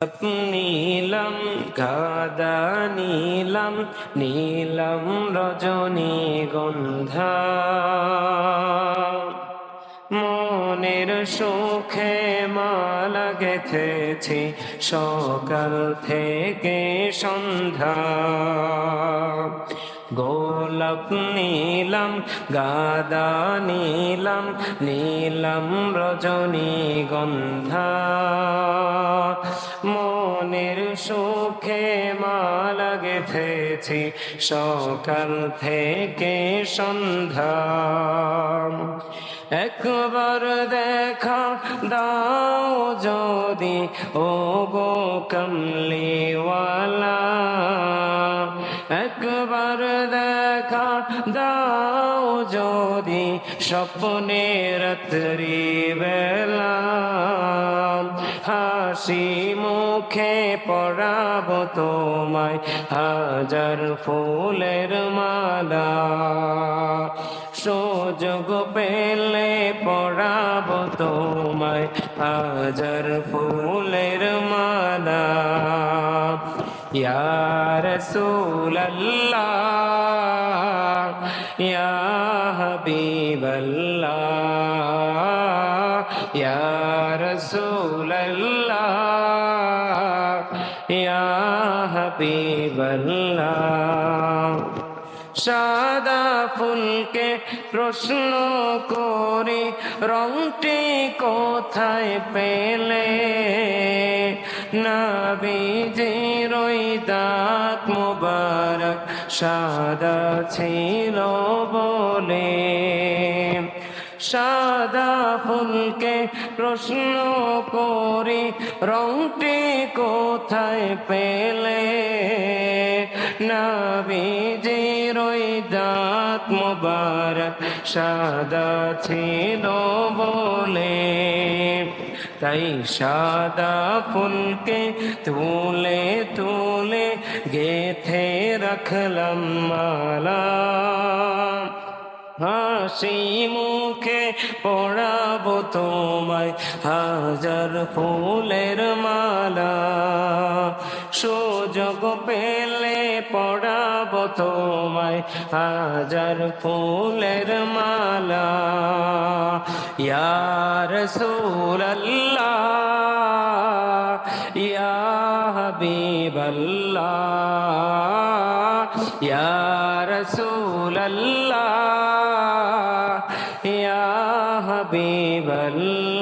নীলম গাদা নীলম নীলম রজনীগন্ধা মনের সুখে মালা গেথেছি সকাল থেকে সন্ধ্যা গোলাপ নীলম গাদা নীলম নীলম রজনীগন্ধা মনের সুখে মালা গেথেছি সকাল থেকে সন্ধ্যা একবার দেখা দাও যদি ও গো কমলিওয়ালা একবার দেখা দাও যদি স্বপ্নে রাত্রি বেলা হাসি মুখে পরাবো তোমায় হাজার ফুলের মালা সুযোগ পেলে পরাবো তোমায় হাজার ফুলের মালা ইয়া রাসূলুল্লাহ ইয়া হাবিবাল্লাহ ইয়া রাসূলুল্লাহ ইয়া হাবিবাল্লাহ সাদা ফুলকে প্রশ্ন করি রংটি কোথায় পেলে নবীজির ওই দাঁত মুবারক সাদা ছিল বলে সাদা ফুলকে প্রশ্ন করি রংটি কোথায় পেলে নবীজির ওই দাঁত মুবারক সাদা ছিল বলে তাই সাদা ফুলকে তুলে তুলে গেথে রাখলাম মালা হাসি মুখে পরাবো তোমায় হাজার ফুলের মালা সুযোগ পেলে পরাবো তোমায় হাজার ফুলের মালা ইয়া রাসূলুল্লাহ ইয়া হাবিবাল্লাহ ইয়া রাসূলুল্লাহ ইয়া হাবিবাল্লাহ